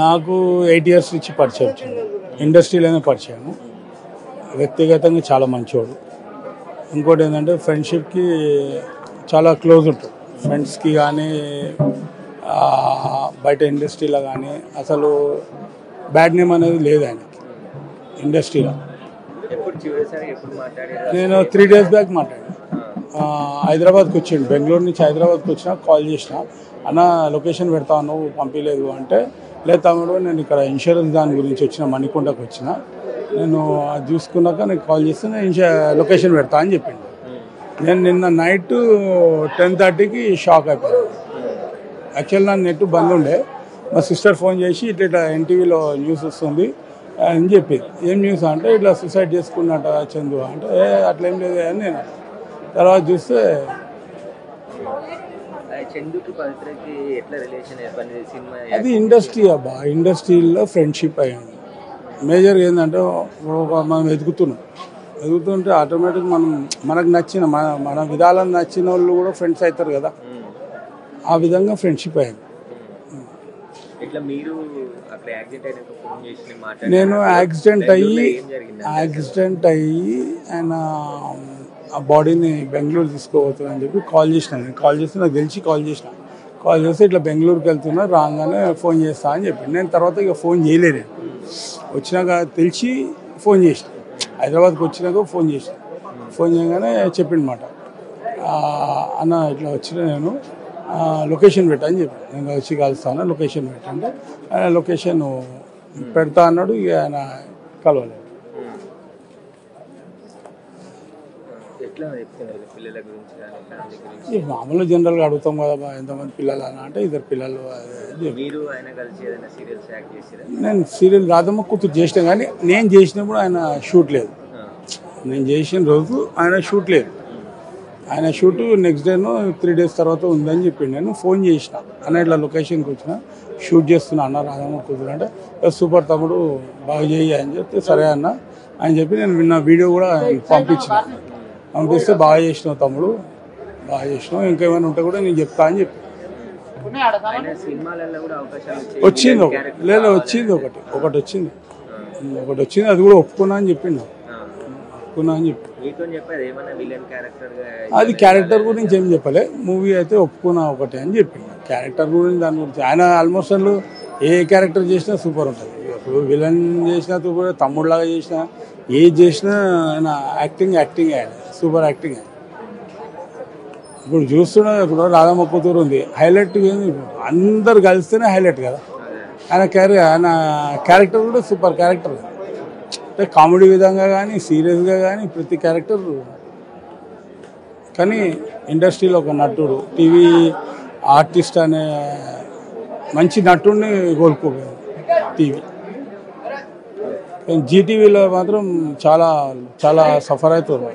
నాకు 8 ఇయర్స్ నుంచి పరిచయం వచ్చింది. ఇండస్ట్రీలోనే పరిచయం. వ్యక్తిగతంగా చాలా మంచివాడు. ఇంకోటి ఏంటంటే ఫ్రెండ్షిప్కి చాలా క్లోజ్ ఉంటాడు. ఫ్రెండ్స్కి కానీ బయట ఇండస్ట్రీలో కానీ అసలు బ్యాడ్ నేమ్ అనేది లేదు ఆయనకి ఇండస్ట్రీలో. నేను 3 days బ్యాక్ మాట్లాడాను. హైదరాబాద్కి వచ్చిండు. బెంగళూరు నుంచి హైదరాబాద్కి వచ్చినా కాల్ చేసిన, అన్న లొకేషన్ పెడతా నువ్వు పంపించలేదు అంటే, లేదు తమ్ముడు నేను ఇక్కడ ఇన్సూరెన్స్ దాని గురించి వచ్చిన, మణికొండకు వచ్చిన, నేను అది చూసుకున్నాక నేను కాల్ చేస్తే నేను లొకేషన్ పెడతా అని చెప్పిండు. నేను నిన్న నైట్ 10:30కి షాక్ అయిపోయాను. యాక్చువల్ నా నెట్ బంద్ ఉండే, మా సిస్టర్ ఫోన్ చేసి ఇట్లా ఎన్టీవీలో న్యూస్ వస్తుంది అని చెప్పింది. ఏం న్యూస్ అంటే ఇట్లా సూసైడ్ చేసుకున్నట్ట చందు అంటే, అట్లేం లేదు అని నేను తర్వాత చూస్తే అది ఇండస్ట్రీ అబ్బా. ఇండస్ట్రీలో ఫ్రెండ్షిప్ అయ్యింది. మేజర్గా ఏంటంటే మనం ఎదుగుతుంటే ఆటోమేటిక్ మనకు నచ్చిన మన విధాలను నచ్చిన వాళ్ళు కూడా ఫ్రెండ్స్ అవుతారు కదా, ఆ విధంగా ఫ్రెండ్షిప్ అయింది. నేను యాక్సిడెంట్ అయ్యి ఆయన ఆ బాడీని బెంగళూరు తీసుకోబోతున్నా చెప్పి కాల్ చేసిన. నేను కాల్ చేస్తే నాకు తెలిసి కాల్ చేస్తే ఇట్లా బెంగళూరుకి వెళ్తున్నా, రాగానే ఫోన్ చేస్తా అని చెప్పి. నేను తర్వాత ఇక ఫోన్ చేయలేదు. వచ్చినాక తెలిసి ఫోన్ చేసిన, హైదరాబాద్కి వచ్చినాక ఫోన్ చేయగానే చెప్పిండమాట, అన్న ఇట్లా వచ్చిన నేను లొకేషన్ పెట్టా అని చెప్పి. నేను వచ్చి కలుస్తాను, లొకేషన్ పెట్టంటే ఆయన లొకేషన్ పెడతా అన్నాడు. ఇక ఆయన కలవలేదు. మామూలుగా జనరల్గా అడుగుతాం కదా ఎంతమంది పిల్లలు అని అంటే 2 పిల్లలు. నేను సీరియల్ రాధమ్మ కూతురు చేసిన, కానీ నేను చేసినప్పుడు ఆయన షూట్ లేదు. నేను చేసిన రోజు ఆయన షూట్ లేదు. ఆయన షూట్ నెక్స్ట్ డేను 3 days తర్వాత ఉందని చెప్పిండు. నేను ఫోన్ చేసిన, అన్న ఇట్లా లొకేషన్కి వచ్చిన, షూట్ చేస్తున్నా అన్న రాధమ్మ కూతురు అంటే, సూపర్ తమ్ముడు బాగా చేయి అని చెప్తే, సరే అన్న అని చెప్పి నేను విన్న వీడియో కూడా పంపిస్తే, బాగా చేసినావు తమ్ముడు, బాగా చేసినావు, ఇంకేమైనా ఉంటే కూడా నేను చెప్తా అని చెప్పి వచ్చింది. లేదా వచ్చింది ఒకటి వచ్చింది, అది కూడా ఒప్పుకున్నా అని చెప్పిండు. అది క్యారెక్టర్ గురించి ఏం చెప్పలే, మూవీ అయితే ఒప్పుకున్నా ఒకటి అని చెప్పింది. క్యారెక్టర్ గురించి దాని గురించి ఆయన ఆల్మోస్ట్ ఏ క్యారెక్టర్ చేసినా సూపర్ ఉంటుంది. ఇప్పుడు విలన్ చేసినా సూపర్, తమ్ముడులాగా చేసినా, ఏది చేసినా ఆయన యాక్టింగ్ ఆయన సూపర్ యాక్టింగ్. ఇప్పుడు చూస్తున్నా, ఇప్పుడు రాధమ్మ కూతురు ఉంది, హైలైట్ అందరు కలిస్తేనే హైలైట్ కదా. ఆయన క్యారెక్టర్ కూడా సూపర్ క్యారెక్టర్. అంటే కామెడీ విధంగా కానీ, సీరియస్గా కానీ ప్రతి క్యారెక్టర్. కానీ ఇండస్ట్రీలో ఒక నటుడు, టీవీ ఆర్టిస్ట్ అనే మంచి నటుడిని కోల్పోయాడు టీవీ. జీటీవీలో మాత్రం చాలా సఫర్ అవుతారు.